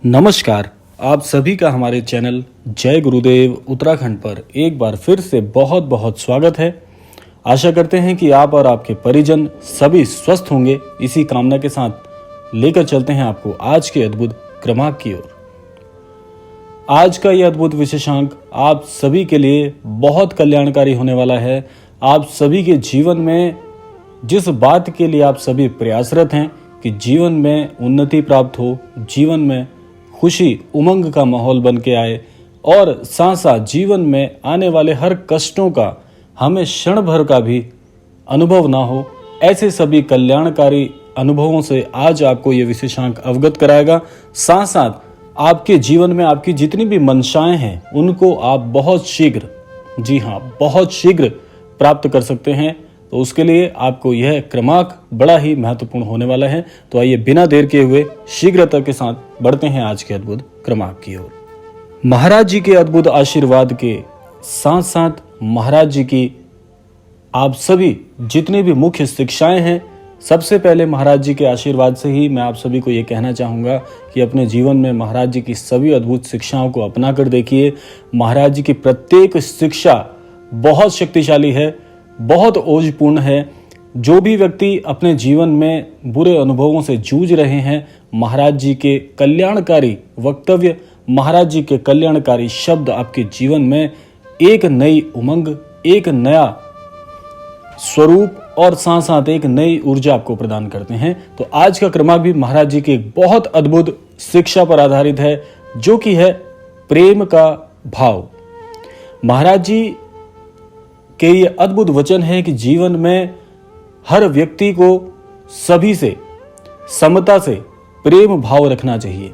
नमस्कार। आप सभी का हमारे चैनल जय गुरुदेव उत्तराखंड पर एक बार फिर से बहुत बहुत स्वागत है। आशा करते हैं कि आप और आपके परिजन सभी स्वस्थ होंगे। इसी कामना के साथ लेकर चलते हैं आपको आज के अद्भुत क्रमांक की ओर। आज का यह अद्भुत विशेषांक आप सभी के लिए बहुत कल्याणकारी होने वाला है। आप सभी के जीवन में जिस बात के लिए आप सभी प्रयासरत हैं कि जीवन में उन्नति प्राप्त हो, जीवन में खुशी उमंग का माहौल बन के आए और साथ साथ जीवन में आने वाले हर कष्टों का हमें क्षण भर का भी अनुभव ना हो, ऐसे सभी कल्याणकारी अनुभवों से आज आपको ये विशेषांक अवगत कराएगा। साथ साथ आपके जीवन में आपकी जितनी भी मंशाएं हैं उनको आप बहुत शीघ्र, जी हाँ बहुत शीघ्र प्राप्त कर सकते हैं। तो उसके लिए आपको यह क्रमांक बड़ा ही महत्वपूर्ण होने वाला है। तो आइए बिना देर किए हुए शीघ्रता के साथ बढ़ते हैं आज के अद्भुत क्रमांक की ओर। महाराज जी के अद्भुत आशीर्वाद के साथ साथ महाराज जी की आप सभी जितनी भी मुख्य शिक्षाएं हैं, सबसे पहले महाराज जी के आशीर्वाद से ही मैं आप सभी को ये कहना चाहूँगा कि अपने जीवन में महाराज जी की सभी अद्भुत शिक्षाओं को अपना कर देखिए। महाराज जी की प्रत्येक शिक्षा बहुत शक्तिशाली है, बहुत ओजपूर्ण है। जो भी व्यक्ति अपने जीवन में बुरे अनुभवों से जूझ रहे हैं, महाराज जी के कल्याणकारी वक्तव्य, महाराज जी के कल्याणकारी शब्द आपके जीवन में एक नई उमंग, एक नया स्वरूप और साथ साथ एक नई ऊर्जा आपको प्रदान करते हैं। तो आज का क्रमांक भी महाराज जी की एक बहुत अद्भुत शिक्षा पर आधारित है, जो कि है प्रेम का भाव। महाराज जी के ये अद्भुत वचन है कि जीवन में हर व्यक्ति को सभी से समता से प्रेम भाव रखना चाहिए।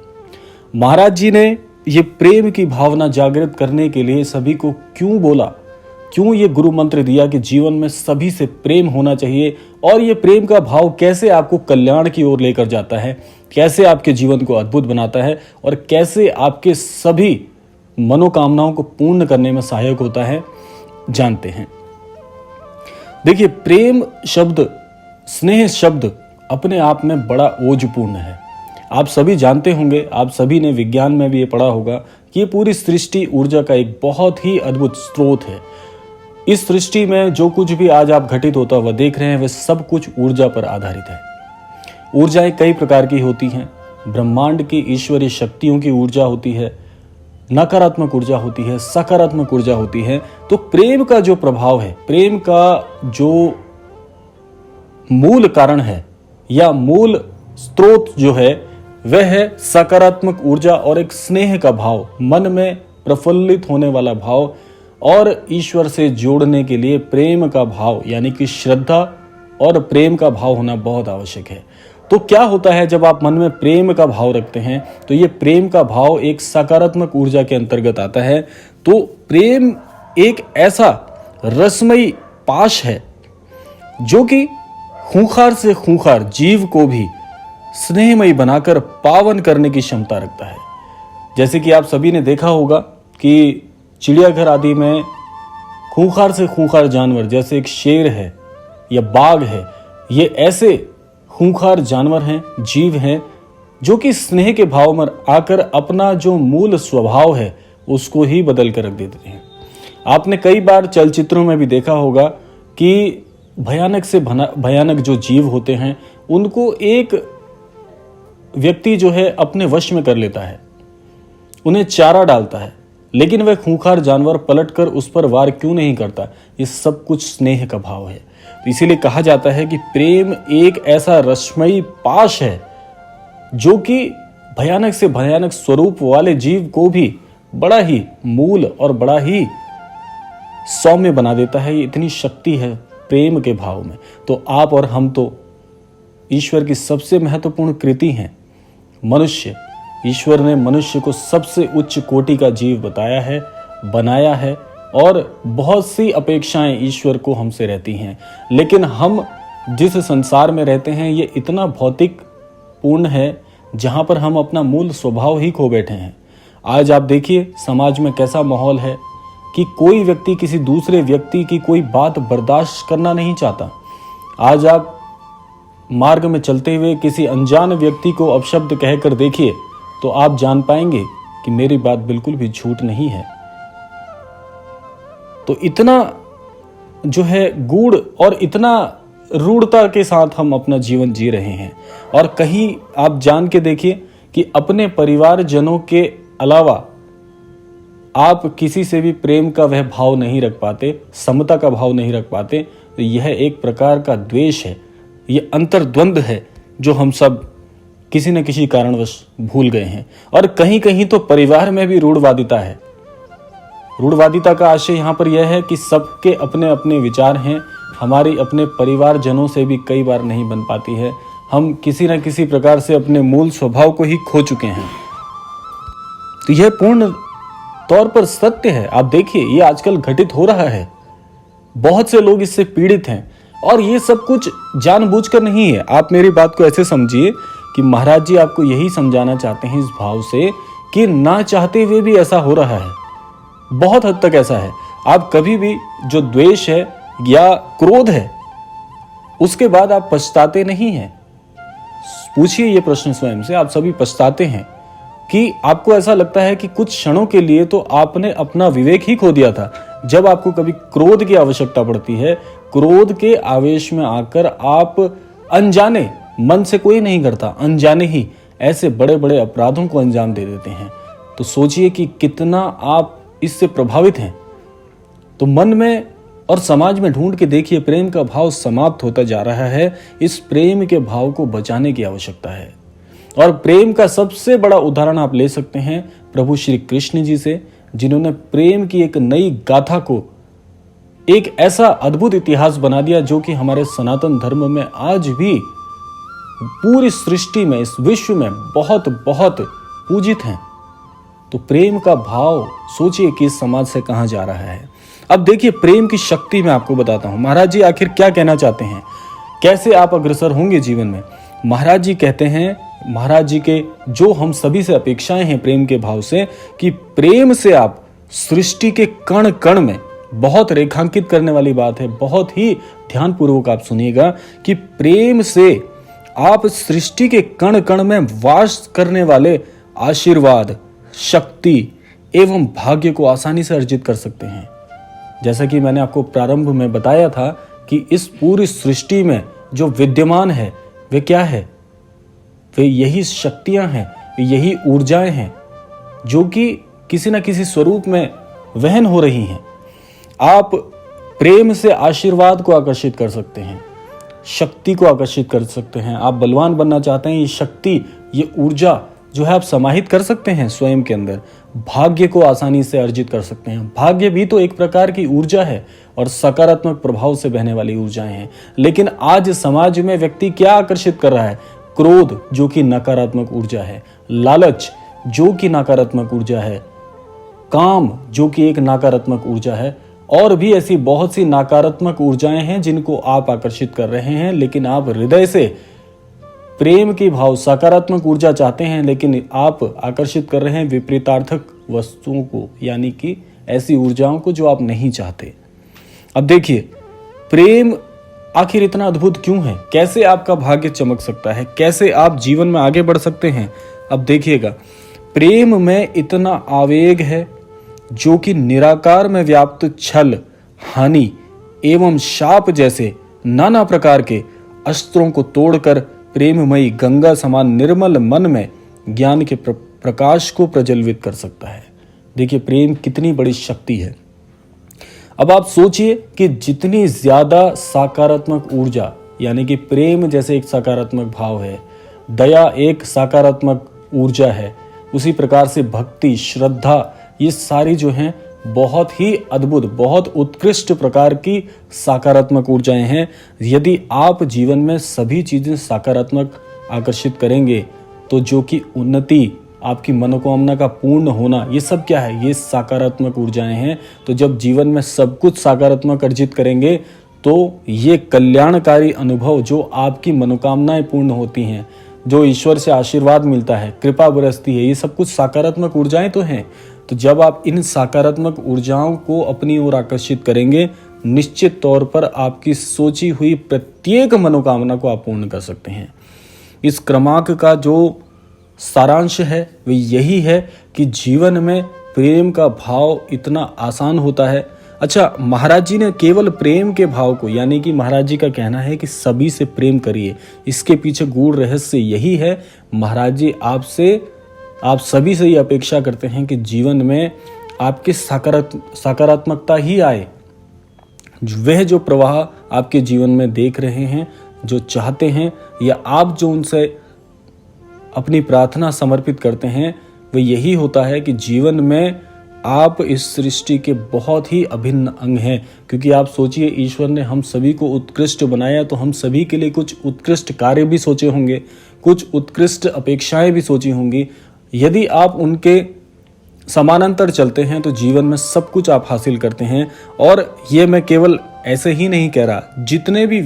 महाराज जी ने ये प्रेम की भावना जागृत करने के लिए सभी को क्यों बोला, क्यों ये गुरु मंत्र दिया कि जीवन में सभी से प्रेम होना चाहिए, और ये प्रेम का भाव कैसे आपको कल्याण की ओर लेकर जाता है, कैसे आपके जीवन को अद्भुत बनाता है और कैसे आपके सभी मनोकामनाओं को पूर्ण करने में सहायक होता है, जानते हैं। देखिए, प्रेम शब्द, स्नेह शब्द अपने आप में बड़ा ओजपूर्ण है। आप सभी जानते होंगे, आप सभी ने विज्ञान में भी ये पढ़ा होगा कि ये पूरी सृष्टि ऊर्जा का एक बहुत ही अद्भुत स्रोत है। इस सृष्टि में जो कुछ भी आज आप घटित होता हुआ देख रहे हैं, वह सब कुछ ऊर्जा पर आधारित है। ऊर्जाएं कई प्रकार की होती हैं। ब्रह्मांड की ईश्वरीय शक्तियों की ऊर्जा होती है, नकारात्मक ऊर्जा होती है, सकारात्मक ऊर्जा होती है। तो प्रेम का जो प्रभाव है, प्रेम का जो मूल कारण है या मूल स्रोत जो है, वह है सकारात्मक ऊर्जा और एक स्नेह का भाव, मन में प्रफुल्लित होने वाला भाव, और ईश्वर से जोड़ने के लिए प्रेम का भाव यानी कि श्रद्धा और प्रेम का भाव होना बहुत आवश्यक है। तो क्या होता है जब आप मन में प्रेम का भाव रखते हैं, तो ये प्रेम का भाव एक सकारात्मक ऊर्जा के अंतर्गत आता है। तो प्रेम एक ऐसा रसमयी पाश है जो कि खूंखार से खूंखार जीव को भी स्नेहमयी बनाकर पावन करने की क्षमता रखता है। जैसे कि आप सभी ने देखा होगा कि चिड़ियाघर आदि में खूंखार से खूंखार जानवर जैसे एक शेर है या बाघ है, ये ऐसे खूंखार जानवर हैं, जीव हैं, जो कि स्नेह के भाव में आकर अपना जो मूल स्वभाव है उसको ही बदल कर रख देते हैं। आपने कई बार चलचित्रों में भी देखा होगा कि भयानक से भयानक जो जीव होते हैं उनको एक व्यक्ति जो है अपने वश में कर लेता है, उन्हें चारा डालता है, लेकिन वह खूंखार जानवर पलटकर उस पर वार क्यों नहीं करता? ये सब कुछ स्नेह का भाव है। तो इसीलिए कहा जाता है कि प्रेम एक ऐसा रसमयी पाश है जो कि भयानक से भयानक स्वरूप वाले जीव को भी बड़ा ही मूल और बड़ा ही सौम्य बना देता है। ये इतनी शक्ति है प्रेम के भाव में। तो आप और हम तो ईश्वर की सबसे महत्वपूर्ण कृति हैं। मनुष्य, ईश्वर ने मनुष्य को सबसे उच्च कोटि का जीव बताया है, बनाया है, और बहुत सी अपेक्षाएं ईश्वर को हमसे रहती हैं। लेकिन हम जिस संसार में रहते हैं ये इतना भौतिक पूर्ण है जहां पर हम अपना मूल स्वभाव ही खो बैठे हैं। आज आप देखिए समाज में कैसा माहौल है कि कोई व्यक्ति किसी दूसरे व्यक्ति की कोई बात बर्दाश्त करना नहीं चाहता। आज आप मार्ग में चलते हुए किसी अनजान व्यक्ति को अपशब्द कहकर देखिए, तो आप जान पाएंगे कि मेरी बात बिल्कुल भी झूठ नहीं है। तो इतना जो है गूढ़ और इतना रूढ़ता के साथ हम अपना जीवन जी रहे हैं। और कहीं आप जान के देखिए कि अपने परिवारजनों के अलावा आप किसी से भी प्रेम का वह भाव नहीं रख पाते, समता का भाव नहीं रख पाते, तो यह एक प्रकार का द्वेष है, यह अंतर्द्वंद है जो हम सब किसी न किसी कारणवश भूल गए हैं। और कहीं कहीं तो परिवार में भी रूढ़वादिता है। रूढ़वादिता का आशय यहाँ पर यह है कि सबके अपने अपने विचार हैं, हमारी अपने परिवारजनों से भी कई बार नहीं बन पाती है। हम किसी न किसी प्रकार से अपने मूल स्वभाव को ही खो चुके हैं। तो यह पूर्ण तौर पर सत्य है। आप देखिए, ये आजकल घटित हो रहा है। बहुत से लोग इससे पीड़ित हैं और ये सब कुछ जानबूझकर नहीं है। आप मेरी बात को ऐसे समझिए कि महाराज जी आपको यही समझाना चाहते हैं इस भाव से कि ना चाहते हुए भी ऐसा हो रहा है। बहुत हद तक ऐसा है। आप कभी भी जो द्वेष है या क्रोध है उसके बाद आप पछताते नहीं हैं। पूछिए ये प्रश्न स्वयं से, आप सभी पछताते हैं कि आपको ऐसा लगता है कि कुछ क्षणों के लिए तो आपने अपना विवेक ही खो दिया था। जब आपको कभी क्रोध की आवश्यकता पड़ती है, क्रोध के आवेश में आकर आप अनजाने, मन से कोई नहीं करता, अनजाने ही ऐसे बड़े बड़े अपराधों को अंजाम दे देते हैं। तो सोचिए कि कितना आप इससे प्रभावित हैं। तो मन में और समाज में ढूंढ के देखिए, प्रेम का भाव समाप्त होता जा रहा है। इस प्रेम के भाव को बचाने की आवश्यकता है। और प्रेम का सबसे बड़ा उदाहरण आप ले सकते हैं प्रभु श्री कृष्ण जी से, जिन्होंने प्रेम की एक नई गाथा को एक ऐसा अद्भुत इतिहास बना दिया जो कि हमारे सनातन धर्म में आज भी पूरी सृष्टि में, इस विश्व में बहुत बहुत पूजित हैं। तो प्रेम का भाव सोचिए कि इस समाज से कहां जा रहा है। अब देखिए, प्रेम की शक्ति मैं आपको बताता हूं। महाराज जी आखिर क्या कहना चाहते हैं, कैसे आप अग्रसर होंगे जीवन में। महाराज जी कहते हैं, महाराज जी के जो हम सभी से अपेक्षाएं हैं प्रेम के भाव से, कि प्रेम से आप सृष्टि के कण कण में, बहुत रेखांकित करने वाली बात है, बहुत ही ध्यानपूर्वक आप सुनिएगा, कि प्रेम से आप सृष्टि के कण कण में वास करने वाले आशीर्वाद, शक्ति एवं भाग्य को आसानी से अर्जित कर सकते हैं। जैसा कि मैंने आपको प्रारंभ में बताया था कि इस पूरी सृष्टि में जो विद्यमान है वे क्या है, वे यही शक्तियां हैं, यही ऊर्जाएं हैं जो कि किसी न किसी स्वरूप में वहन हो रही हैं। आप प्रेम से आशीर्वाद को आकर्षित कर सकते हैं, शक्ति को आकर्षित कर सकते हैं। आप बलवान बनना चाहते हैं, ये शक्ति, ये ऊर्जा जो है आप समाहित कर सकते हैं स्वयं के अंदर। भाग्य को आसानी से अर्जित कर सकते हैं। भाग्य भी तो एक प्रकार की ऊर्जा है और सकारात्मक प्रभाव से बहने वाली ऊर्जाएं हैं। लेकिन आज समाज में व्यक्ति क्या आकर्षित कर रहा है? क्रोध, जो कि नकारात्मक ऊर्जा है, लालच जो कि नकारात्मक ऊर्जा है, काम जो कि एक नकारात्मक ऊर्जा है, और भी ऐसी बहुत सी नकारात्मक ऊर्जाएं हैं जिनको आप आकर्षित कर रहे हैं। लेकिन आप हृदय से प्रेम की भाव, सकारात्मक ऊर्जा चाहते हैं, लेकिन आप आकर्षित कर रहे हैं विपरीतार्थक वस्तुओं को, यानी कि ऐसी ऊर्जाओं को जो आप नहीं चाहते। अब देखिए, प्रेम आखिर इतना अद्भुत क्यों है? कैसे आपका भाग्य चमक सकता है? कैसे आप जीवन में आगे बढ़ सकते हैं? अब देखिएगा, प्रेम में इतना आवेग है जो कि निराकार में व्याप्त छल, हानि एवं शाप जैसे नाना प्रकार के अस्त्रों को तोड़कर प्रेममयी गंगा समान निर्मल मन में ज्ञान के प्रकाश को प्रज्वलित कर सकता है। देखिए, प्रेम कितनी बड़ी शक्ति है। अब आप सोचिए कि जितनी ज्यादा सकारात्मक ऊर्जा, यानी कि प्रेम जैसे एक सकारात्मक भाव है, दया एक सकारात्मक ऊर्जा है, उसी प्रकार से भक्ति, श्रद्धा, ये सारी जो हैं बहुत ही अद्भुत, बहुत उत्कृष्ट प्रकार की सकारात्मक ऊर्जाएं हैं। यदि आप जीवन में सभी चीजें सकारात्मक आकर्षित करेंगे तो जो कि उन्नति, आपकी मनोकामना का पूर्ण होना, ये सब क्या है? ये सकारात्मक ऊर्जाएं हैं। तो जब जीवन में सब कुछ सकारात्मक अर्जित करेंगे तो ये कल्याणकारी अनुभव, जो आपकी मनोकामनाएं पूर्ण होती हैं, जो ईश्वर से आशीर्वाद मिलता है, कृपा बरसती है, ये सब कुछ सकारात्मक ऊर्जाएं तो हैं। तो जब आप इन सकारात्मक ऊर्जाओं को अपनी ओर आकर्षित करेंगे, निश्चित तौर पर आपकी सोची हुई प्रत्येक मनोकामना को आप पूर्ण कर सकते हैं। इस क्रमांक का जो सारांश है वो यही है कि जीवन में प्रेम का भाव इतना आसान होता है। अच्छा, महाराज जी ने केवल प्रेम के भाव को, यानी कि महाराज जी का कहना है कि सभी से प्रेम करिए, इसके पीछे गूढ़ रहस्य यही है। महाराज जी आप सभी से ये अपेक्षा करते हैं कि जीवन में आपके सकारात्मकता ही आए। वह जो प्रवाह आपके जीवन में देख रहे हैं, जो चाहते हैं, या आप जो उनसे अपनी प्रार्थना समर्पित करते हैं, वह यही होता है कि जीवन में आप इस सृष्टि के बहुत ही अभिन्न अंग हैं। क्योंकि आप सोचिए, ईश्वर ने हम सभी को उत्कृष्ट बनाया, तो हम सभी के लिए कुछ उत्कृष्ट कार्य भी सोचे होंगे, कुछ उत्कृष्ट अपेक्षाएं भी सोची होंगी। यदि आप उनके समानांतर चलते हैं तो जीवन में सब कुछ आप हासिल करते हैं। और ये मैं केवल ऐसे ही नहीं कह रहा, जितने भी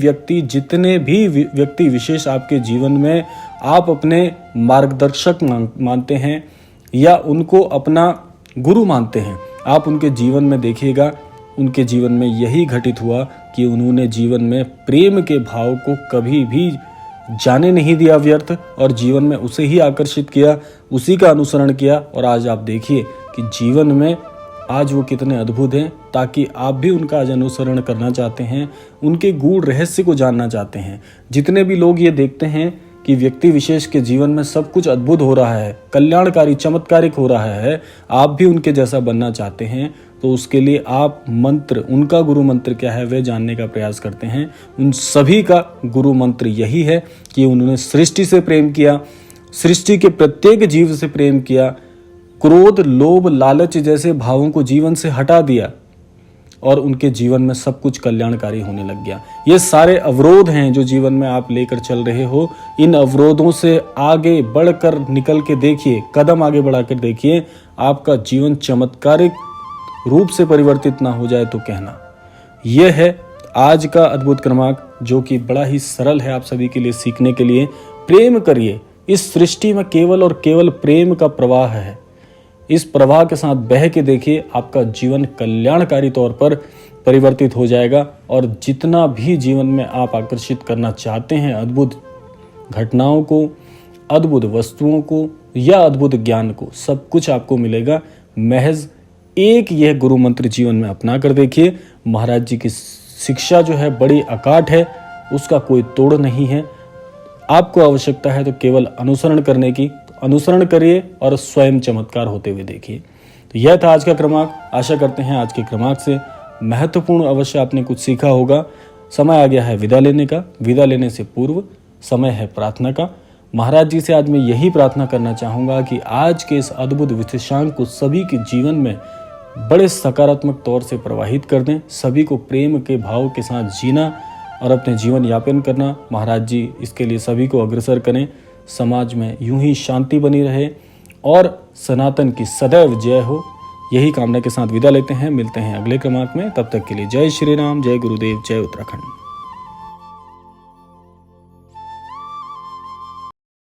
व्यक्ति विशेष आपके जीवन में आप अपने मार्गदर्शक मानते हैं या उनको अपना गुरु मानते हैं, आप उनके जीवन में देखिएगा, उनके जीवन में यही घटित हुआ कि उन्होंने जीवन में प्रेम के भाव को कभी भी जाने नहीं दिया व्यर्थ, और जीवन में उसे ही आकर्षित किया, उसी का अनुसरण किया। और आज आप देखिए कि जीवन में आज वो कितने अद्भुत हैं, ताकि आप भी उनका आज अनुसरण करना चाहते हैं, उनके गूढ़ रहस्य को जानना चाहते हैं। जितने भी लोग ये देखते हैं कि व्यक्ति विशेष के जीवन में सब कुछ अद्भुत हो रहा है, कल्याणकारी चमत्कारिक हो रहा है, आप भी उनके जैसा बनना चाहते हैं, तो उसके लिए आप मंत्र, उनका गुरु मंत्र क्या है वह जानने का प्रयास करते हैं। उन सभी का गुरु मंत्र यही है कि उन्होंने सृष्टि से प्रेम किया, सृष्टि के प्रत्येक जीव से प्रेम किया, क्रोध, लोभ, लालच जैसे भावों को जीवन से हटा दिया, और उनके जीवन में सब कुछ कल्याणकारी होने लग गया। ये सारे अवरोध हैं जो जीवन में आप लेकर चल रहे हो, इन अवरोधों से आगे बढ़कर निकल के देखिए, कदम आगे बढ़ाकर देखिए, आपका जीवन चमत्कारिक रूप से परिवर्तित ना हो जाए तो कहना। यह है आज का अद्भुत क्रमांक, जो कि बड़ा ही सरल है आप सभी के लिए सीखने के लिए। प्रेम करिए, इस सृष्टि में केवल और केवल प्रेम का प्रवाह है। इस प्रवाह के साथ बह के देखिए, आपका जीवन कल्याणकारी तौर पर परिवर्तित हो जाएगा, और जितना भी जीवन में आप आकर्षित करना चाहते हैं, अद्भुत घटनाओं को, अद्भुत वस्तुओं को या अद्भुत ज्ञान को, सब कुछ आपको मिलेगा। महज एक यह गुरु मंत्र जीवन में अपना कर देखिए। महाराज जी की शिक्षा जो है बड़ी अकाट है, उसका कोई तोड़ नहीं है। आपको आवश्यकता है तो केवल अनुसरण करने की, तो अनुसरण करिए और स्वयं चमत्कार होते हुए देखिए। तो यह था आज का क्रमांक। आशा करते हैं आज के क्रमांक से महत्वपूर्ण अवश्य आपने कुछ सीखा होगा। समय आ गया है विदा लेने का। विदा लेने से पूर्व समय है प्रार्थना का। महाराज जी से आज मैं यही प्रार्थना करना चाहूँगा कि आज के इस अद्भुत विशेषांक को सभी के जीवन में बड़े सकारात्मक तौर से प्रवाहित कर दें, सभी को प्रेम के भाव के साथ जीना और अपने जीवन यापन करना महाराज जी इसके लिए सभी को अग्रसर करें। समाज में यूं ही शांति बनी रहे और सनातन की सदैव जय हो, यही कामना के साथ विदा लेते हैं। मिलते हैं अगले क्रमांक में, तब तक के लिए जय श्री राम, जय गुरुदेव, जय उत्तराखंड।